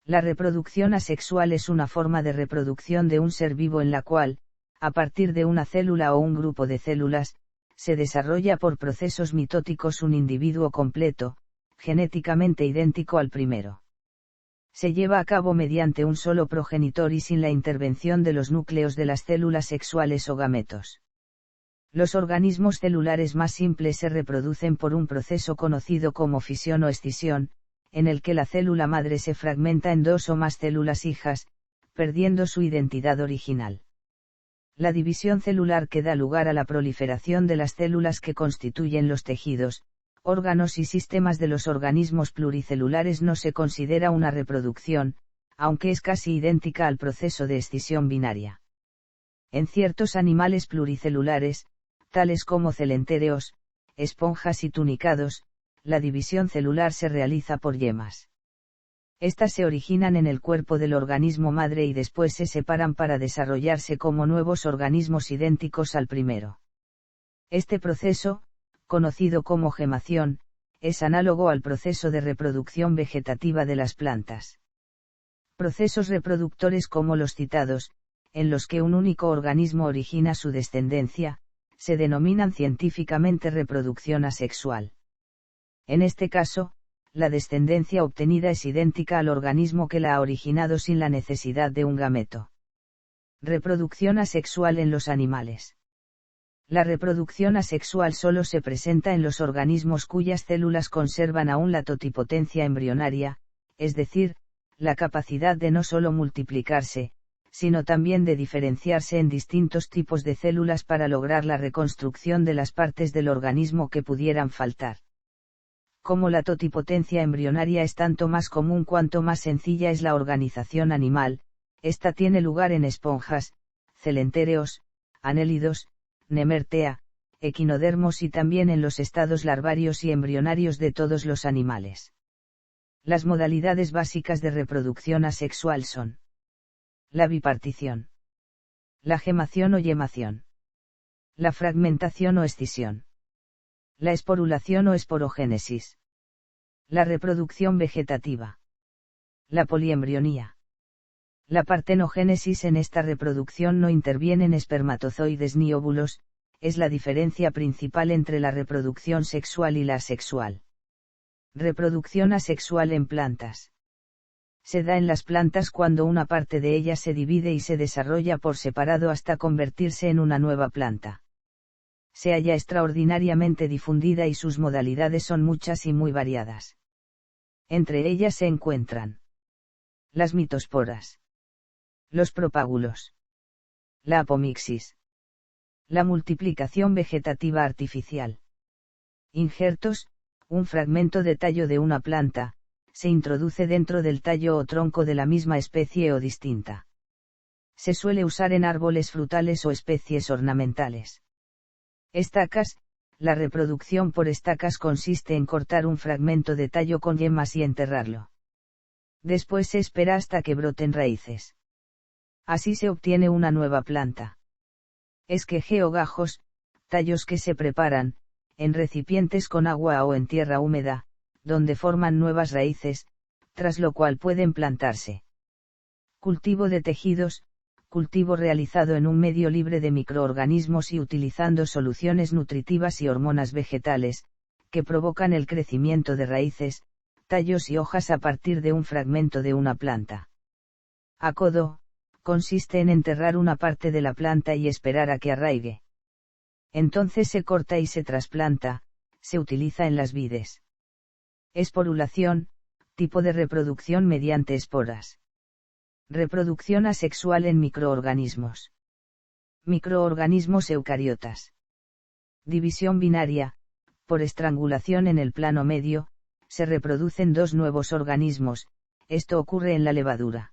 La reproducción asexual es una forma de reproducción de un ser vivo en la cual, a partir de una célula o un grupo de células, se desarrolla por procesos mitóticos un individuo completo, genéticamente idéntico al primero. Se lleva a cabo mediante un solo progenitor y sin la intervención de los núcleos de las células sexuales o gametos. Los organismos celulares más simples se reproducen por un proceso conocido como fisión o escisión, en el que la célula madre se fragmenta en dos o más células hijas, perdiendo su identidad original. La división celular que da lugar a la proliferación de las células que constituyen los tejidos, órganos y sistemas de los organismos pluricelulares no se considera una reproducción, aunque es casi idéntica al proceso de escisión binaria. En ciertos animales pluricelulares, tales como celentéreos, esponjas y tunicados, la división celular se realiza por yemas. Estas se originan en el cuerpo del organismo madre y después se separan para desarrollarse como nuevos organismos idénticos al primero. Este proceso, conocido como gemación, es análogo al proceso de reproducción vegetativa de las plantas. Procesos reproductores como los citados, en los que un único organismo origina su descendencia, se denominan científicamente reproducción asexual. En este caso, la descendencia obtenida es idéntica al organismo que la ha originado sin la necesidad de un gameto. Reproducción asexual en los animales. La reproducción asexual solo se presenta en los organismos cuyas células conservan aún la totipotencia embrionaria, es decir, la capacidad de no solo multiplicarse, sino también de diferenciarse en distintos tipos de células para lograr la reconstrucción de las partes del organismo que pudieran faltar. Como la totipotencia embrionaria es tanto más común cuanto más sencilla es la organización animal, esta tiene lugar en esponjas, celentéreos, anélidos, nemertea, equinodermos y también en los estados larvarios y embrionarios de todos los animales. Las modalidades básicas de reproducción asexual son: la bipartición, la gemación o yemación, la fragmentación o escisión, la esporulación o esporogénesis, la reproducción vegetativa, la poliembrionía. La partenogénesis. En esta reproducción no intervienen espermatozoides ni óvulos, es la diferencia principal entre la reproducción sexual y la asexual. Reproducción asexual en plantas. Se da en las plantas cuando una parte de ellas se divide y se desarrolla por separado hasta convertirse en una nueva planta. Se halla extraordinariamente difundida y sus modalidades son muchas y muy variadas. Entre ellas se encuentran las mitosporas, los propágulos, la apomixis, la multiplicación vegetativa artificial. Injertos: un fragmento de tallo de una planta, se introduce dentro del tallo o tronco de la misma especie o distinta. Se suele usar en árboles frutales o especies ornamentales. Estacas: la reproducción por estacas consiste en cortar un fragmento de tallo con yemas y enterrarlo. Después se espera hasta que broten raíces. Así se obtiene una nueva planta. Esqueje o gajos: tallos que se preparan, en recipientes con agua o en tierra húmeda, donde forman nuevas raíces, tras lo cual pueden plantarse. Cultivo de tejidos: cultivo realizado en un medio libre de microorganismos y utilizando soluciones nutritivas y hormonas vegetales, que provocan el crecimiento de raíces, tallos y hojas a partir de un fragmento de una planta. Acodo: consiste en enterrar una parte de la planta y esperar a que arraigue. Entonces se corta y se trasplanta, se utiliza en las vides. Esporulación: tipo de reproducción mediante esporas. Reproducción asexual en microorganismos. Microorganismos eucariotas. División binaria: por estrangulación en el plano medio, se reproducen dos nuevos organismos, esto ocurre en la levadura.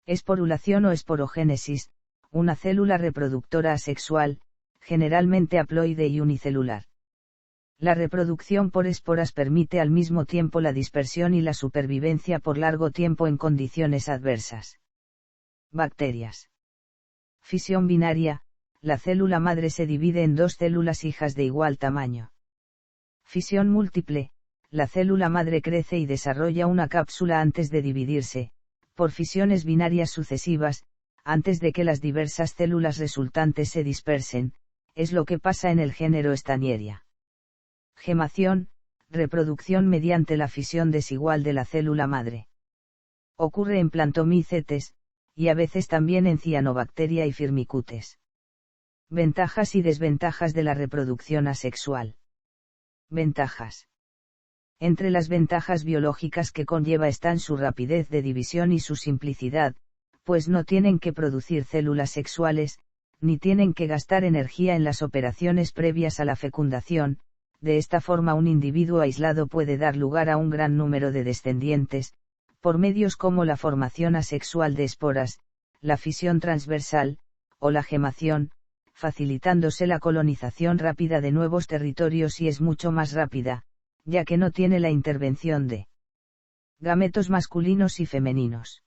Esporulación o esporogénesis: una célula reproductora asexual, generalmente haploide y unicelular. La reproducción por esporas permite al mismo tiempo la dispersión y la supervivencia por largo tiempo en condiciones adversas. Bacterias. Fisión binaria: la célula madre se divide en dos células hijas de igual tamaño. Fisión múltiple: la célula madre crece y desarrolla una cápsula antes de dividirse, por fisiones binarias sucesivas, antes de que las diversas células resultantes se dispersen, es lo que pasa en el género Stanieria. Gemación, reproducción mediante la fisión desigual de la célula madre. Ocurre en Plantomycetes, y a veces también en Cyanobacteria y Firmicutes. Ventajas y desventajas de la reproducción asexual. Ventajas. Entre las ventajas biológicas que conlleva están su rapidez de división y su simplicidad, pues no tienen que producir células sexuales, ni tienen que gastar energía en las operaciones previas a la fecundación. De esta forma un individuo aislado puede dar lugar a un gran número de descendientes, por medios como la formación asexual de esporas, la fisión transversal, o la gemación, facilitándose la colonización rápida de nuevos territorios y es mucho más rápida, ya que no tiene la intervención de gametos masculinos y femeninos.